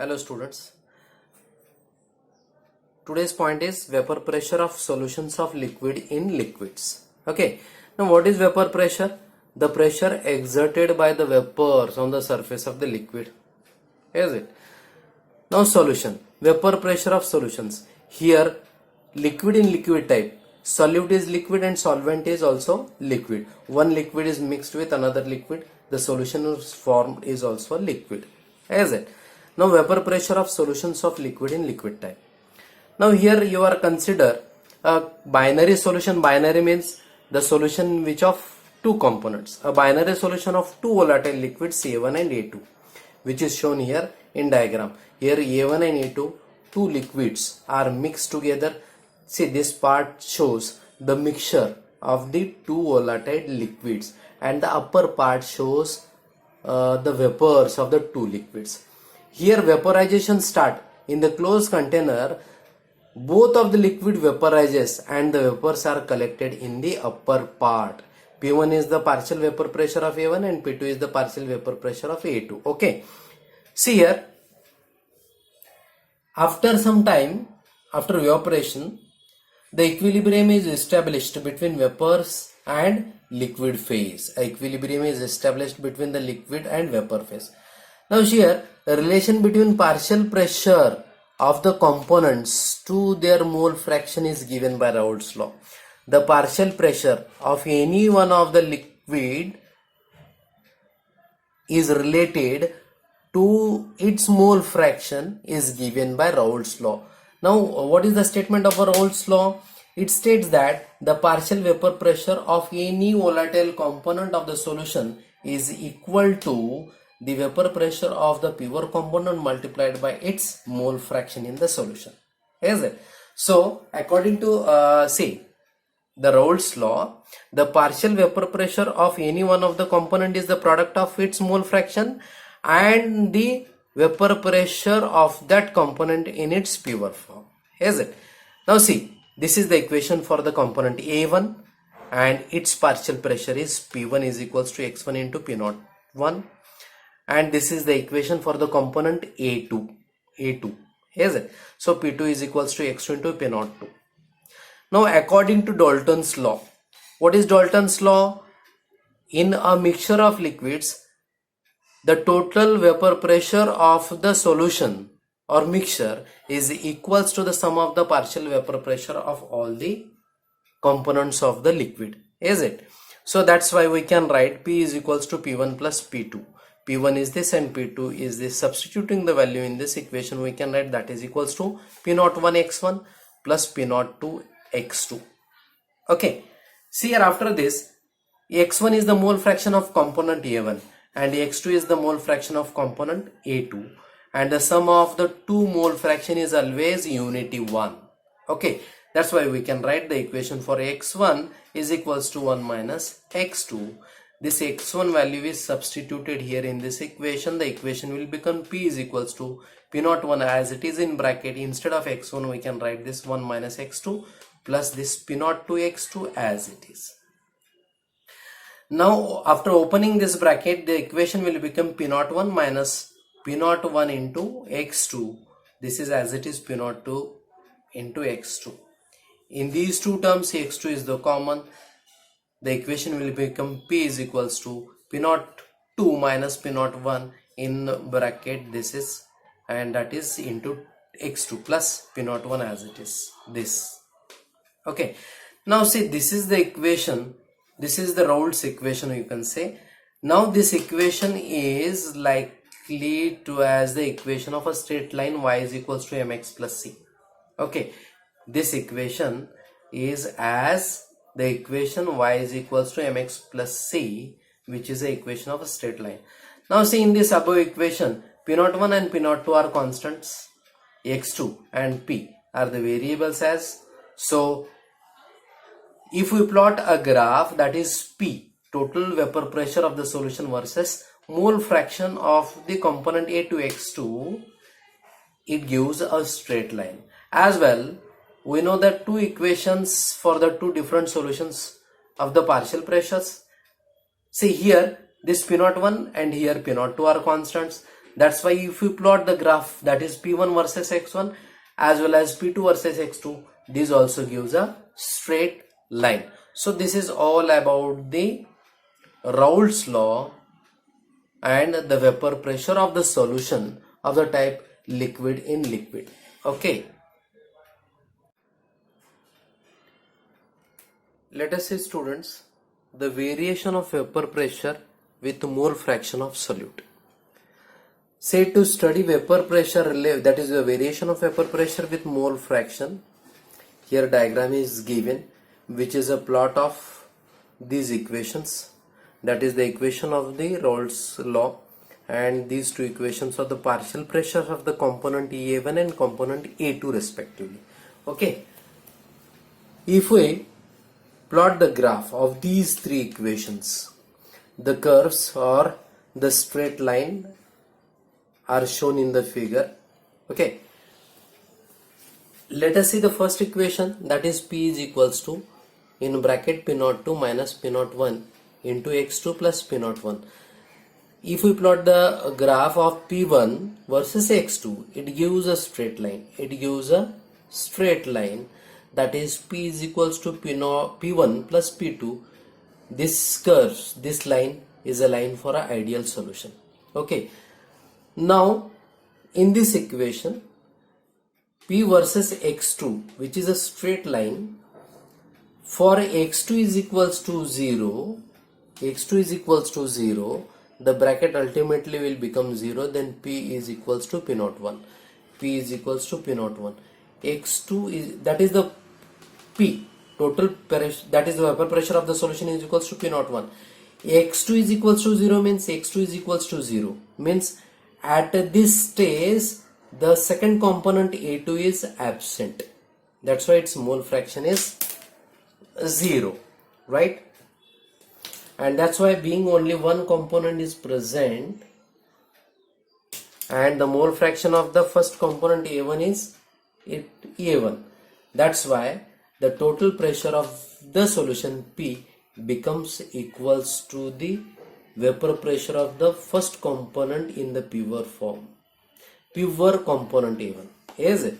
Hello students. Today's point is vapor pressure of solutions of liquid in liquids. Okay. Now what is vapor pressure? The pressure exerted by the vapors on the surface of the liquid. Is it? Now solution. Vapor pressure of solutions. Here liquid in liquid type. Solute is liquid and solvent is also liquid. One liquid is mixed with another liquid. The solution is formed is also liquid. Is it? Now vapor pressure of solutions of liquid in liquid type. Now here you are consider a binary solution. Binary means the solution which of two components. A binary solution of two volatile liquids A1 and A2, which is shown here in diagram. Here A1 and A2, two liquids are mixed together. See, this part shows the mixture of the two volatile liquids and the upper part shows the vapors of the two liquids. Here vaporization start in the closed container. Both of the liquid vaporizes and the vapors are collected in the upper part. P1 is the partial vapor pressure of A1 and P2 is the partial vapor pressure of A2. Okay. See here, after some time, after evaporation, the equilibrium is established between vapors and liquid phase. Equilibrium is established between the liquid and vapor phase. Now here, the relation between partial pressure of the components to their mole fraction is given by Raoult's law. The partial pressure of any one of the liquid is related to its mole fraction is given by Raoult's law. Now, what is the statement of Raoult's law? It states that the partial vapor pressure of any volatile component of the solution is equal to the vapor pressure of the pure component multiplied by its mole fraction in the solution. Is it? So, according to the Raoult's law, the partial vapor pressure of any one of the component is the product of its mole fraction and the vapor pressure of that component in its pure form. Is it? Now see, this is the equation for the component A1 and its partial pressure is P1 is equals to x1 into P01, and this is the equation for the component A2. Is it? So P2 is equals to x2 into P02. Now according to Dalton's law, what is Dalton's law? In a mixture of liquids, the total vapor pressure of the solution or mixture is equals to the sum of the partial vapor pressure of all the components of the liquid. Is it? So that's why we can write P is equals to P1 plus P2. P1 is this and P2 is this. Substituting the value in this equation, we can write that is equals to P01 x1 plus P02 x2. Okay. See here, after this, x1 is the mole fraction of component A1 and x2 is the mole fraction of component A2, and the sum of the two mole fraction is always unity 1. Okay. That's why we can write the equation for x1 is equals to 1 minus x2. This x1 value is substituted here in this equation. The equation will become P is equals to P01 as it is in bracket. Instead of x1 we can write this 1 minus x2 plus this P02 x2 as it is. Now after opening this bracket, the equation will become P01 minus P01 into x2. This is as it is P02 into x2. In these two terms, x2 is the common. The equation will become P is equals to P02 minus P01 in bracket this is, and that is into x2 plus P01 as it is this. Okay. Now see, this is the equation. This is the Raoult's equation, you can say. Now this equation is likely to as the equation of a straight line y is equals to mx plus c. Okay. This equation is as the equation y is equals to mx plus c, which is the equation of a straight line. Now see, in this above equation, P01 and P02 are constants, x2 and p are the variables as. So if we plot a graph, that is P, total vapor pressure of the solution versus mole fraction of the component A2x2, it gives a straight line. As well, we know that two equations for the two different solutions of the partial pressures. See here, this P01 and here P02 are constants. That's why if you plot the graph, that is P1 versus X1 as well as P2 versus X2, this also gives a straight line. So this is all about the Raoult's law and the vapor pressure of the solution of the type liquid in liquid. Okay. Let us see, students, the variation of vapor pressure with mole fraction of solute. Say to study vapor pressure, that is the variation of vapor pressure with mole fraction. Here diagram is given, which is a plot of these equations. That is the equation of the Raoult's law, and these two equations are the partial pressure of the component A1 and component A2 respectively. Okay. If we plot the graph of these three equations, the curves or the straight line are shown in the figure. Okay. Let us see the first equation, that is P is equals to in bracket P02 minus P01 into X2 plus P01. If we plot the graph of P1 versus X2, it gives a straight line. It gives a straight line, that is P is equals to P1 plus P2. This curves, this line is a line for an ideal solution. Okay. Now in this equation, P versus X2, which is a straight line, for X2 is equals to 0, X2 is equals to 0, the bracket ultimately will become 0, then P is equals to P01. P is equals to P01. X2 is, that is the P, total pressure, that is the vapor pressure of the solution, is equals to P01. X2 is equals to 0 means X2 is equals to 0, means at this stage the second component A2 is absent. That's why its mole fraction is 0, right? And that's why being only one component is present and the mole fraction of the first component A1 is A1. That's why the total pressure of the solution P becomes equals to the vapor pressure of the first component in the pure form. Pure component A1. Is it?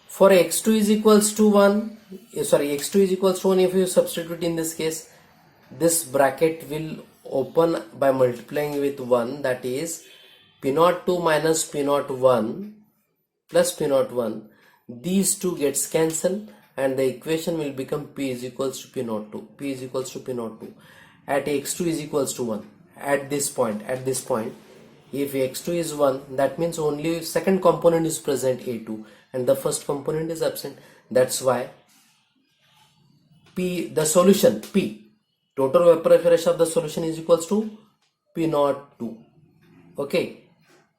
For X2 is equals to 1, X2 is equals to 1, if you substitute in this case, this bracket will open by multiplying with 1, that is P02 minus P01 plus P01. These two gets cancelled and the equation will become P is equals to P02. P is equals to P02 at X2 is equals to 1. At this point, if X2 is 1, that means only second component is present A2 and the first component is absent. That's why P, the solution P, total vapor pressure of the solution is equals to P02. Okay,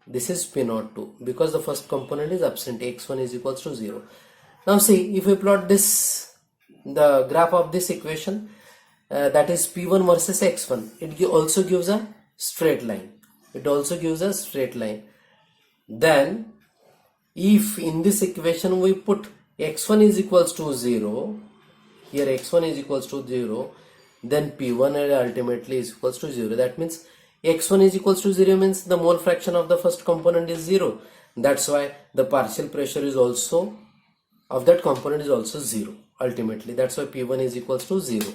this is P02 because the first component is absent. X1 is equals to 0. Now see, if we plot this, the graph of this equation, that is P1 versus X1, it also gives a straight line. It also gives a straight line. Then if in this equation we put X1 is equals to 0, here X1 is equals to 0, then P1 ultimately is equals to 0. That means X1 is equals to 0 means the mole fraction of the first component is 0. That's why the partial pressure is also of that component is also 0 ultimately. That's why P1 is equals to 0.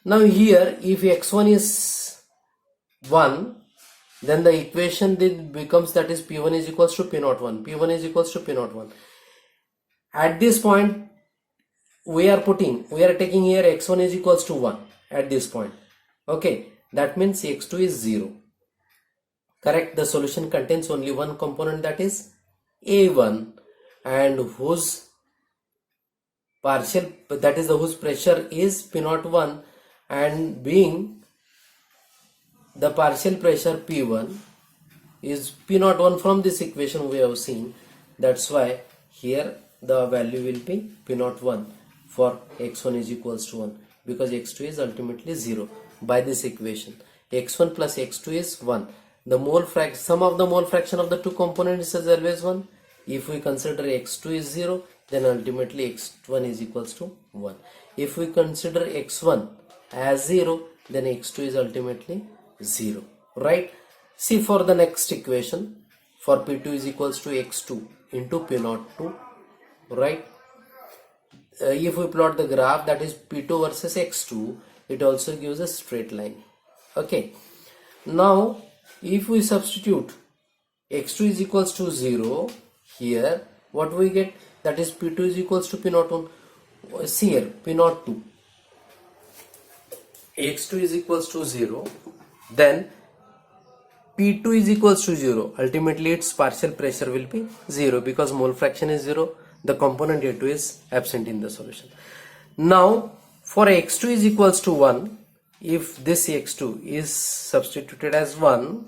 Now here if X1 is 1, then the equation becomes, that is P1 is equals to P01. P1 is equals to P01. At this point we are taking here X1 is equals to 1 at this point. Okay, that means X2 is 0. Correct, the solution contains only one component, that is A1, and whose partial, that is the whose pressure is P01, and being the partial pressure P1 is P01 from this equation we have seen. That's why here the value will be P01 for X1 is equals to 1 because X2 is ultimately 0 by this equation. X1 plus X2 is 1. The mole fraction, sum of the mole fraction of the two components is always 1. If we consider X2 is 0, then ultimately X1 is equals to 1. If we consider X1 as 0, then X2 is ultimately 0, right? See, for the next equation, for P2 is equals to x2 into P02, right? If we plot the graph, that is P2 versus x2, it also gives a straight line. Okay. Now, if we substitute x2 is equals to 0 here, what we get? That is P2 is equals to P01. See here, P02. x2 is equals to 0, then P2 is equals to 0. Ultimately, its partial pressure will be 0 because mole fraction is 0. The component A2 is absent in the solution. Now, for x2 is equals to 1, if this x2 is substituted as 1,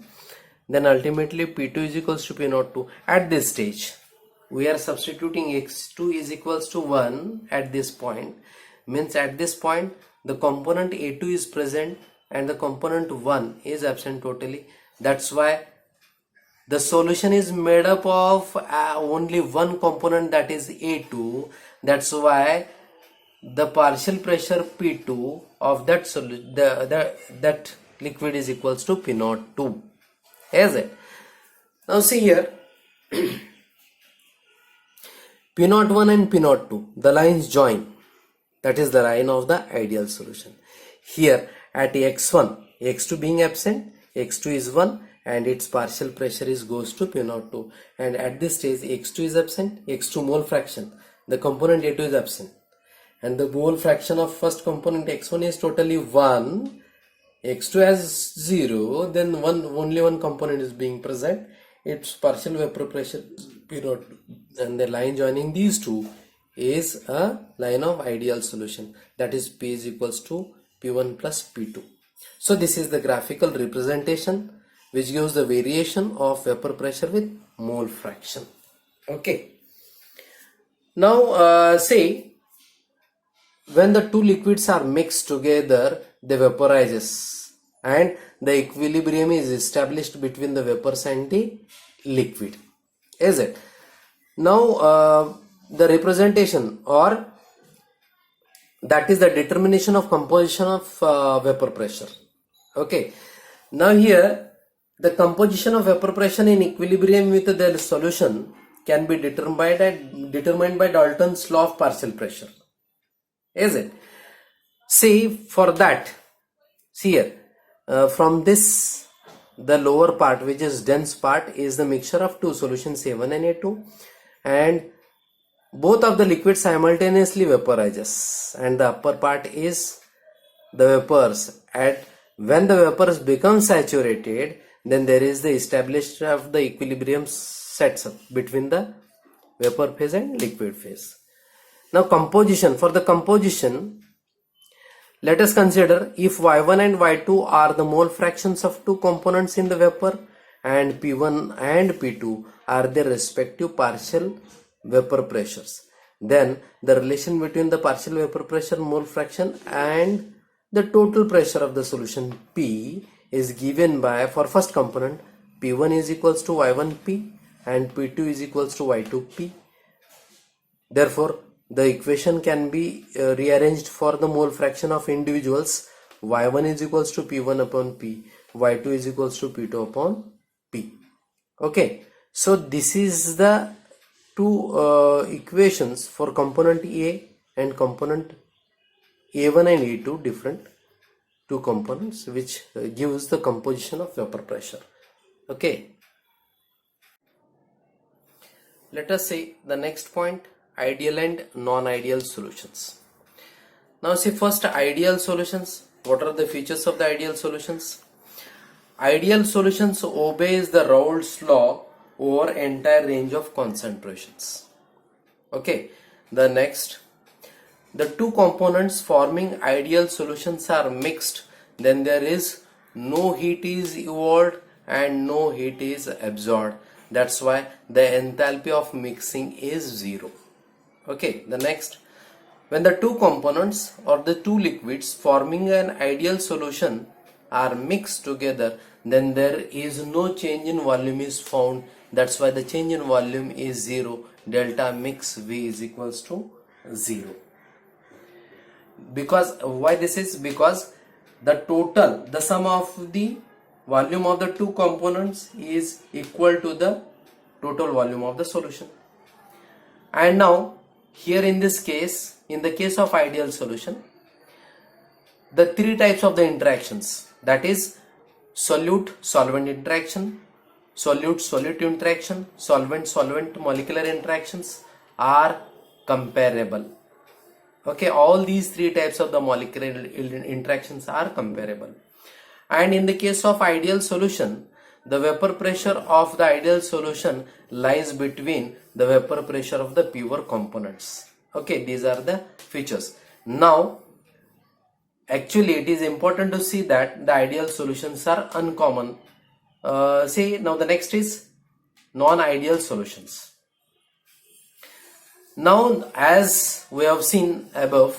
then ultimately P2 is equals to P02. At this stage, we are substituting x2 is equals to 1 at this point. Means at this point, the component A2 is present and the component 1 is absent totally. That's why the solution is made up of only one component, that is A2. That's why the partial pressure P2 of that that liquid is equals to P02. Is it? Now see here, P01 and P02, the lines join. That is the line of the ideal solution. Here at x1, x2 being absent, x2 is 1 and its partial pressure is goes to P02. And at this stage, x2 is absent, x2 mole fraction, the component A2 is absent. And the mole fraction of first component x1 is totally 1, x2 has 0, then only one component is being present, its partial vapor pressure P02. And the line joining these two is a line of ideal solution, that is P is equals to P1 plus P2. So this is the graphical representation which gives the variation of vapor pressure with mole fraction. Okay. Now say when the two liquids are mixed together, they vaporizes and the equilibrium is established between the vapors and the liquid. Is it? Now the representation, or that is the determination of composition of vapor pressure. Okay. Now here the composition of vapor pressure in equilibrium with the solution can be determined by Dalton's law of partial pressure. Is it? See, for that, see here, from this, the lower part, which is dense part, is the mixture of two solutions A1 and A2, and both of the liquids simultaneously vaporizes, and the upper part is the vapors. At when the vapors become saturated, then there is the establishment of the equilibrium sets up between the vapor phase and liquid phase. Now composition, for the composition, let us consider if Y1 and Y2 are the mole fractions of two components in the vapor, and P1 and P2 are their respective partial vapor pressures, then the relation between the partial vapor pressure, mole fraction, and the total pressure of the solution P is given by, for first component, P1 is equals to Y1P and P2 is equals to Y2P. Therefore, the equation can be rearranged for the mole fraction of individuals. Y1 is equals to P1 upon P, Y2 is equals to P2 upon P. Okay, so this is the two equations for component A and component A1 and A2, different two components, which gives the composition of vapor pressure. Okay, let us see the next point, ideal and non-ideal solutions. Now see, first ideal solutions. What are the features of the ideal solutions? Ideal solutions obeys the Raoult's law over entire range of concentrations. Okay, the next, the two components forming ideal solutions are mixed, then there is no heat is evolved and no heat is absorbed. That's why the enthalpy of mixing is 0. Okay, the next, when the two components or the two liquids forming an ideal solution are mixed together, then there is no change in volume is found. That's why the change in volume is 0. Delta mix V is equals to 0. Because why this is? Because the total, the sum of the volume of the two components is equal to the total volume of the solution. And now here in this case, in the case of ideal solution, the three types of the interactions, that is solute solvent interaction, solute solute interaction, solvent solvent molecular interactions, are comparable. Okay, all these three types of the molecular interactions are comparable. And in the case of ideal solution, the vapor pressure of the ideal solution lies between the vapor pressure of the pure components. Okay, these are the features. Now actually it is important to see that the ideal solutions are uncommon. See, now the next is non-ideal solutions. Now as we have seen above,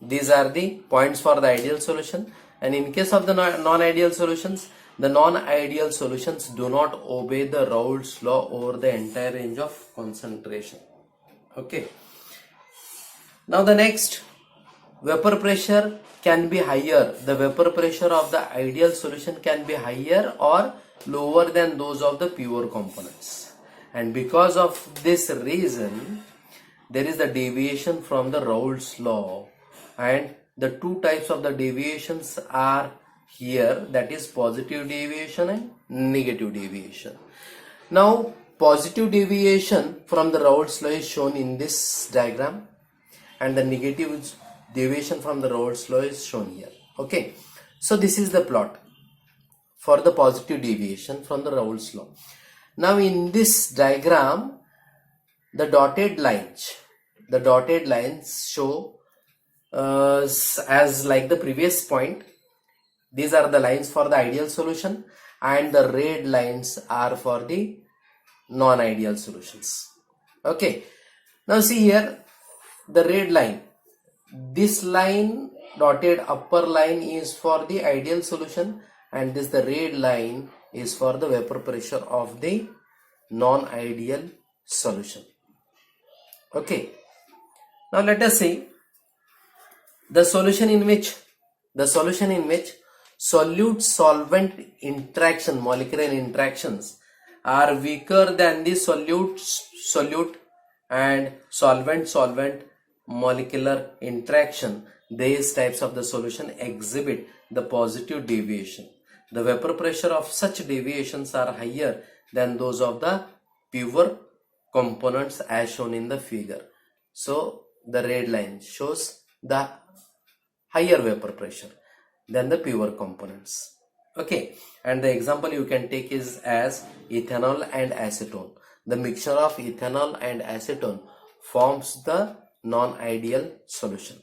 these are the points for the ideal solution, and in case of the non-ideal solutions, the non-ideal solutions do not obey the Raoult's law over the entire range of concentration. Okay. Now the next, vapor pressure can be higher. The vapor pressure of the ideal solution can be higher or lower than those of the pure components. And because of this reason, there is the deviation from the Raoult's law, and the two types of the deviations are here, that is positive deviation and negative deviation. Now positive deviation from the Raoult's law is shown in this diagram, and the negative deviation from the Raoult's law is shown here. Okay, so this is the plot for the positive deviation from the Raoult's law. Now in this diagram, the dotted lines show as like the previous point, these are the lines for the ideal solution, and the red lines are for the non-ideal solutions. Okay, now see here, the red line, this line, dotted upper line, is for the ideal solution, and this the red line is for the vapor pressure of the non-ideal solution. Okay, now let us see the solution in which solute solvent interaction, molecular interactions, are weaker than the solute and solvent solvent molecular interaction. These types of the solution exhibit the positive deviation. The vapor pressure of such deviations are higher than those of the pure components as shown in the figure. So the red line shows the higher vapor pressure than the pure components. Okay, and the example you can take is as ethanol and acetone. The mixture of ethanol and acetone forms the non-ideal solution.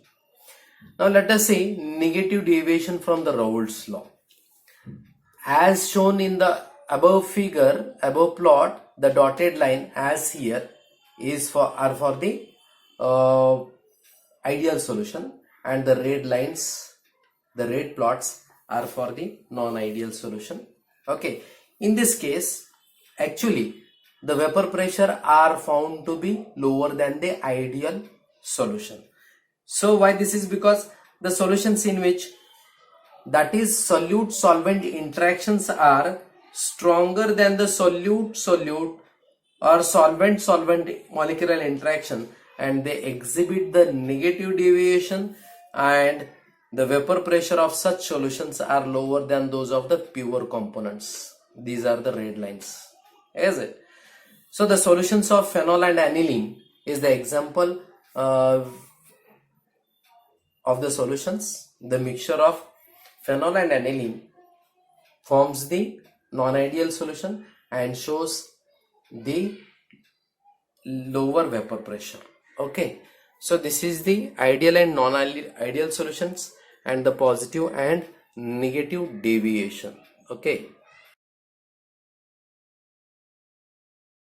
Now let us see negative deviation from the Raoult's law. As shown in the above figure, above plot, the dotted line as here is for the ideal solution, and the red lines, the red plots, are for the non-ideal solution. Okay, in this case actually the vapor pressure are found to be lower than the ideal solution. So why this is? Because the solutions in which, that is solute solvent interactions, are stronger than the solute solute or solvent solvent molecular interaction, and they exhibit the negative deviation, and the vapor pressure of such solutions are lower than those of the pure components. These are the red lines, is it? So the solutions of phenol and aniline is the example of the solutions. The mixture of phenol and aniline forms the non-ideal solution and shows the lower vapor pressure. Okay, so this is the ideal and non-ideal solutions and the positive and negative deviation. Okay.